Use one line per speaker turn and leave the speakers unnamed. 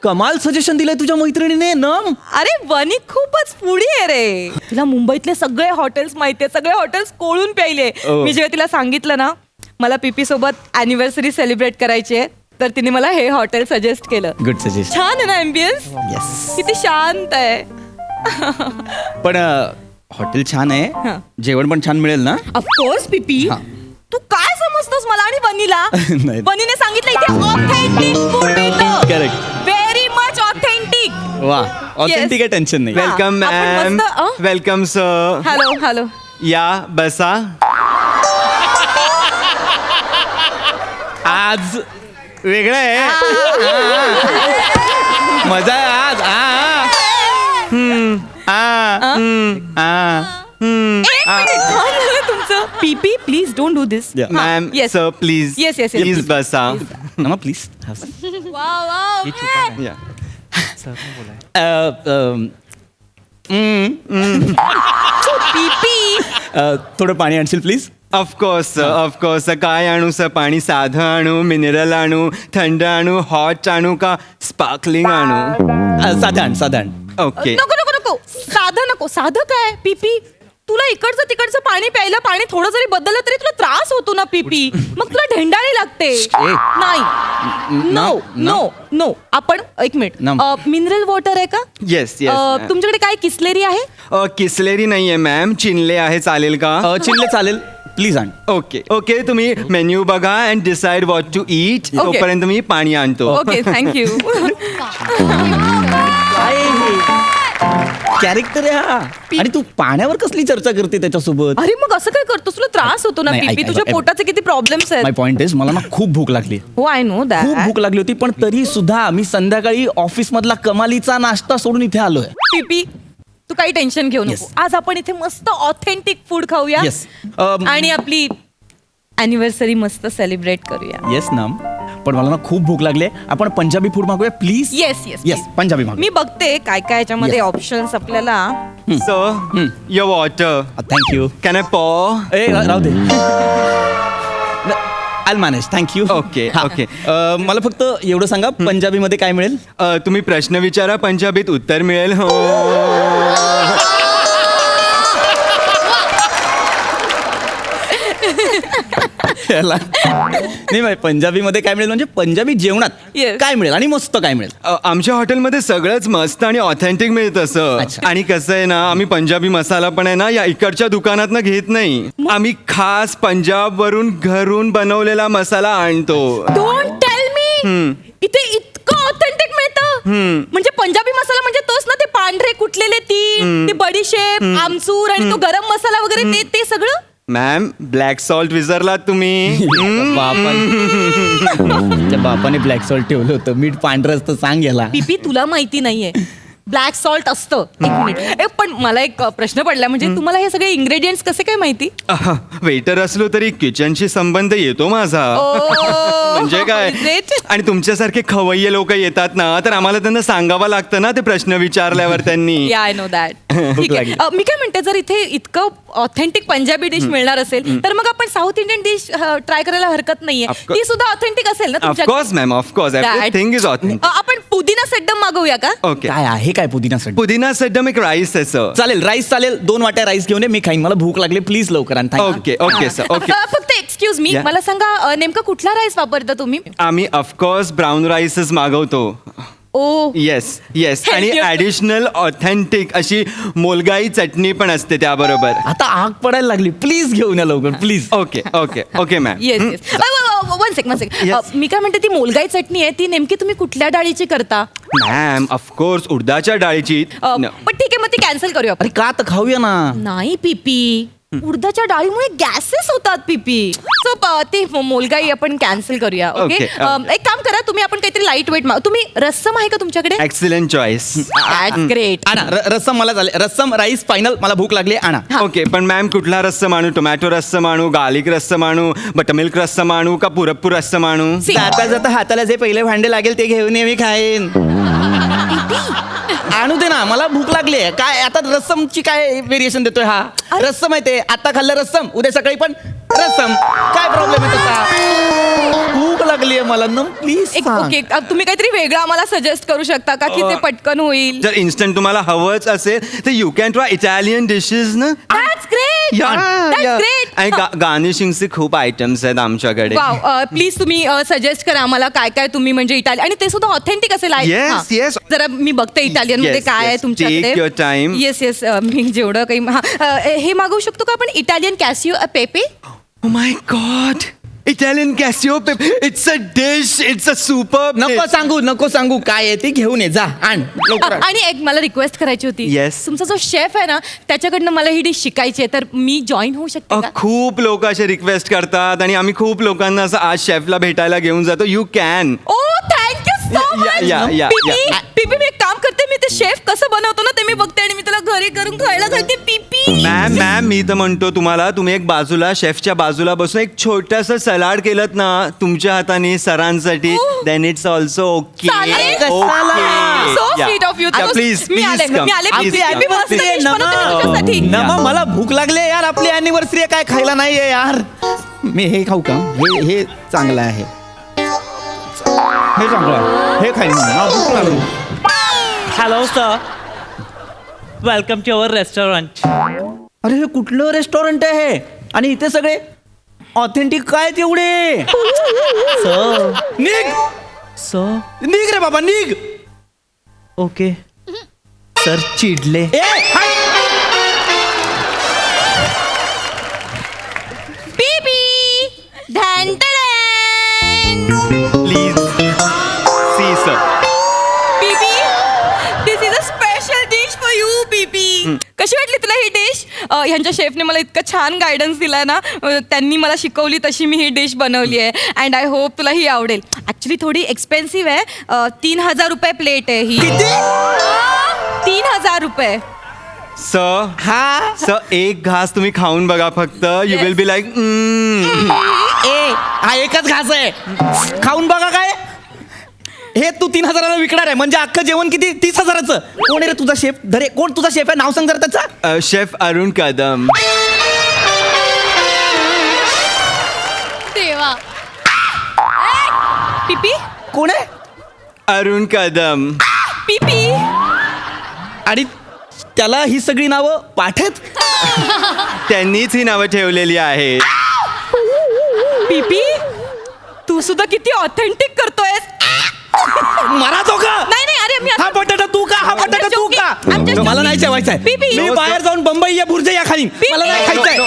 कमाल सजेशन दिलंय तुझ्या मैत्रिणीने नम.
अरे वनी खूपच पुढे आहे रे. तिला मुंबईतले सगळे हॉटेल्स माहितीये, सगळे हॉटेल्स कोळून प्यायले. मी जेव्हा तिला सांगितलं ना मला पीपी सोबत अॅनिव्हर्सरी सेलिब्रेट करायची आहे, तर तिने मला हे हॉटेल सजेस्ट केलं.
Good suggest.
छान आहे ना एम्बियन्स.
येस.
किती शांत आहे.
पण हॉटेल छान आहे,
हा.
जेवण पण छान मिळेल ना.
ऑफकोर्स पीपी.
हा.
तू काय समजतोस मला आणि बनीला?
नाही.
बनीने सांगितलं इथे ऑथेंटिक फूड मिळतं.
करेक्ट.
Very much authentic.
वा ऑथेंटिक आहे, टेन्शन नाही.
हा.
वेलकम
आपण
मॅम.
मस्त,
वेलकम सर.
Hello hello.
या बसा.
आज वेगळं आहे, मजा आहे आज.
तुमचं पीपी please don't do this.
Yeah.
Ma'am
yes
sir please
Yes, yes, yes.
Please बसा.
नमा प्लीज.
पीपी.
थोडं पाणी आणशील प्लीज.
Of course of course. काय आणू सर? पाणी साधं आणू, मिनरल आणू, थंड आणू, हॉट आणू का स्पार्कलिंग आणू?
साधारण साधारण.
ओके.
नको नको नको. साधं नको. साधं काय पीपी? तुला इकडचं तिकडचं पाणी प्यायला पाणी थोडं जरी बदललं तरी तुला त्रास होतो ना पीपी. मग तुला ढेंडाळी लागते. नाही नो नो नो. आपण एक मिनिट. मिनरल वॉटर आहे का?
Yes yes.
तुमच्याकडे काय किसलेरी आहे?
किसलेरी नाहीये मॅम, चिनले आहे, चालेल का?
चिल्ले चालेल प्लीज आण.
Okay okay. तुम्ही मेन्यू बघा and decide what to eat. तोपर्यंत मी पाणी आणतो.
Okay thank you.
कॅरेक्टर आहे हा. आणि तू पाण्यावर कसली चर्चा करते त्याच्यासोबत?
अरे मग असं काय करतोस? तुला त्रास होतो ना
नाही,
पीपी.
ऐक,
तुझ्या
ऐक.
पोटाचे किती प्रॉब्लेम्स
माय
आहेत.
पॉइंट इज मला ना खूप भूक लागली.
हो आय नो
खूप
दॅट.
भूक लागली होती, पण तरी सुद्धा मी संध्याकाळी ऑफिस मधला कमालीचा नाश्ता सोडून इथे आलोय.
पीपी तू काही टेन्शन घेऊ नको.
Yes.
आज आपण इथे मस्त ऑथेंटिक फूड खाऊया.
येस
आणि आपली अॅनिव्हर्सरी मस्त सेलिब्रेट करूया.
येस ना. पण मला ना खूप भूक लागली. आपण पंजाबी फूड मागूया please.
Yes yes
yes Punjabi मागूया.
मी बघते काय काय याच्यामध्ये ऑप्शन्स आपल्याला.
Sir your water.
Thank you.
Can I pour?
ए राहू दे. I manage. Thank you.
Okay okay.
मला फक्त एवढं सांगा पंजाबीमध्ये काय मिळेल?
तुम्ही प्रश्न विचारा, पंजाबीत उत्तर मिळेल. हो.
नाही पंजाबीमध्ये काय मिळेल म्हणजे पंजाबी जेवणात
Yes.
काय मिळेल आणि मस्त काय मिळेल?
आमच्या हॉटेलमध्ये सगळंच मस्त आणि ऑथेंटिक मिळतं सर.
अच्छा.
आणि कसं आहे ना, आम्ही पंजाबी मसाला पण आहे ना या इकडच्या दुकानात घेत नाही. आम्ही खास पंजाब वरून घरून बनवलेला मसाला आणतो.
Don't tell me. इथे इतकं ऑथेंटिक मिळतं. म्हणजे पंजाबी मसाला म्हणजे तोच ना, ते पांढरे कुटलेले तीळ, ते बडीशेप, आमचूर आणि तो गरम मसाला वगैरे ते सगळं.
मॅम ब्लॅक सॉल्ट विसरलात तुम्ही.
बापाने ब्लॅक सॉल्ट ठेवलं होतं. मीठ पांढरं असतं सांग याला.
पीपी तुला माहिती नाहीये. ब्लॅक सॉल्ट असतं. एक मिनिट. पण मला एक प्रश्न पडला, म्हणजे तुम्हाला हे सगळे इंग्रेडियंट्स कसे काय माहिती?
वेटर असलो तरी किचनशी संबंध येतो माझा. म्हणजे काय? आणि तुमच्यासारखे खवय्ये लोक येतात ना, तर आम्हाला त्यांना सांगावं लागतं ना ते प्रश्न विचारल्यावर त्यांनी.
या आय नो दॅट. ठीक आहे. मी काय म्हणते, जर इथे इतकं ऑथेंटिक पंजाबी डिश मिळणार असेल तर मग आपण साऊथ इंडियन डिश ट्राय करायला हरकत नाहीये. ती सुद्धा ऑथेंटिक असेल ना तुमच्याकडे?
Of course ma'am, of course. Everything is authentic.
आपण पुदिना सड्डम मागवूया का?
ओके.
काय आहे काय पुदिना साठी?
पुदिना सड्डम एक राईस आहे सर.
चालेल राईस चालेल. 2 वाट्या राईस घेऊन ये, मी खाईन. मला भूक लागली प्लीज लवकर आण.
Okay okay sir. ओके.
फक्त एक्सक्यूज मी,
Yeah.
मला सांगा नेमका कुठला राईस वापरता तुम्ही?
आम्ही ऑफकोर्स ब्राऊन राईसच मागवतो.
ओ
येस येस. आणि ऍडिशनल ऑथेंटिक अशी मोलगाई चटणी पण असते त्याबरोबर.
आता आग पडायला लागली. प्लीज घेऊन या लवकर please.
Okay okay okay ma'am.
Yes yes. One second.
Yes.
मी काय म्हणते, ती मोलगाई चटणी आहे ती नेमकी तुम्ही कुठल्या डाळीची करता?
मॅम ऑफकोर्स उडदाच्या डाळीची.
पण ठीक आहे, मग ती कॅन्सल करूया आपण.
अरे का तर खाऊया ना.
नाही पीपी, उडदाच्या डाळीमुळे गॅसेस होतात पीपी. सो ते मोलगाई आपण कॅन्सल करूया. ओके.
Okay, okay.
एक काम करा, तुम्ही आपण काहीतरी लाईट वेट तुम्ही रस्सम आहे का तुमच्याकडे?
Excellent choice.
ग्रेट.
आणा रस्सम. मला चालेल रस्सम राईस फायनल. मला भूक लागली. आणा.
ओके. पण मॅम कुठला रस्सम आणू? टोमॅटो रस्सम आणू, गार्लिक रस्सम आणू, बटरमिल्क रस्सम आणू का पुरप्पू रस्सम आणू?
जाता जाता हाताला जे पहिले भांडे लागेल ते घेऊन ये, मी खाईन. आणू दे ना, मला भूक लागली आहे. काय आता रस्समची काय व्हेरिएशन देतोय हा? रस्सम आहे ते. आता खाल्लं रस्सम, उद्या सकाळी पण रस्सम. काय प्रॉब्लेम आहे त्याचा? भूक लागली. लागली मला न प्लीज
ओके तुम्ही काहीतरी वेगळं आम्हाला सजेस्ट करू शकता का की ते पटकन होईल.
जर इन्स्टंट तुम्हाला हवंच असेल तर you can try Italian dishes ना.
That's great. That's great.
आणि गार्निशिंगचे खूप आयटम्स आहेत आमच्याकडे.
वाव प्लीज तुम्ही सजेस्ट करा आम्हाला काय काय तुम्ही म्हणजे इटालियन आणि ते सुद्धा ऑथेंटिक असेल.
Yes, yes.
जरा मी बघते इटालियन मध्ये
Yes,
काय आहे
yes.
तुमच्याकडे.
Take your time.
येस मी जेवढं काही हे मागवू शकतो का आपण Italian Casio पेपे.
Oh my God! Italian Casio pepe. It's a dish. It's a superb dish.
नको सांगू काय आहे ते घेऊन ये जा आण लवकर आण.
आणि एक मला रिक्वेस्ट करायची होती.
Yes.
तुमचा जो शेफ आहे ना त्याच्याकडनं मला ही डिश शिकायची आहे तर मी जॉईन होऊ शकते का.
खूप लोक असे रिक्वेस्ट करतात आणि आम्ही खूप लोकांना असं आज शेफला भेटायला घेऊन जातो. You can.
Oh thank you so
Yeah,
much.
yeah, yeah.
पीपी मी एक काम करते मी ते शेफ कसं बनवतो ना ते मी बघते आणि मी तुला घरी करून खायला घालते. पीपी
मॅम मी तर म्हणतो तुम्हाला तुम्ही एक बाजूला शेफच्या बाजूला बसून एक छोटंसं सलाड केलं ना तुमच्या हाताने सरांसाठी देन इट्स ऑल्सो ओके.
चालेल. So sweet of you.
Please
मी आले
आपली anniversary आहे,
तुझ्यासाठी.
नमा मला भूक लागली आहे यार आपली अॅनिव्हर्सरी आहे काय खायला नाहीये यार. मी हे खाऊ का हे चांगलं आहे हे चांगलं आहे हे खाईन मी. मला भूक लागली.
Hello, sir. Welcome to our restaurant.
अरे हे कुठलं रेस्टॉरंट आहे हे? आणि इथे सगळे ऑथेंटिक काय तेवढे
Sir.
निघ
Sir.
निघ रे बाबा निघ.
Okay. Sir, चिडले.
ए हाय.
पीपी
please see sir.
PP this is a special dish for you. PP कशी वाटली तुला ही डिश. ह्यांच्या शेफने मला इतकं छान गायडन्स दिलाय ना त्यांनी मला शिकवली तशी मी ही डिश बनवली आहे अँड आय होप तुला ही आवडेल. ऍक्च्युली थोडी एक्सपेन्सिव्ह आहे 3,000 रुपये प्लेट आहे ही. 3,000 रुपये.
सर
हा
एक घास तुम्ही खाऊन बघा फक्त. यू विल बी लाईक
ए हा एकच घास आहे खाऊन बघा काय हे तू 3,000ला विकणार आहे म्हणजे अख्खं जेवण किती 30,000चं. कोण आहे रे तुझा शेफ धरे कोण तुझा शेफ आहे नाव सांग जरा त्याचा.
शेफ अरुण कदम.
देवा. पीपी
कोण आहे
अरुण कदम.
पीपी
आणि त्याला ही सगळी नावं पाठत.
त्यांनीच ही नावं ठेवलेली आहेत.
पीपी तू सुद्धा किती ऑथेंटिक करतोयस.
मला तो का
नाही नाही अरे मी
हा बटाटा तू का हा बटाटा तू का मला नाही जेवायचं आहे. मी बाहेर जाऊन बंबई या बुर्ज या खाली मला नाही खायचंय.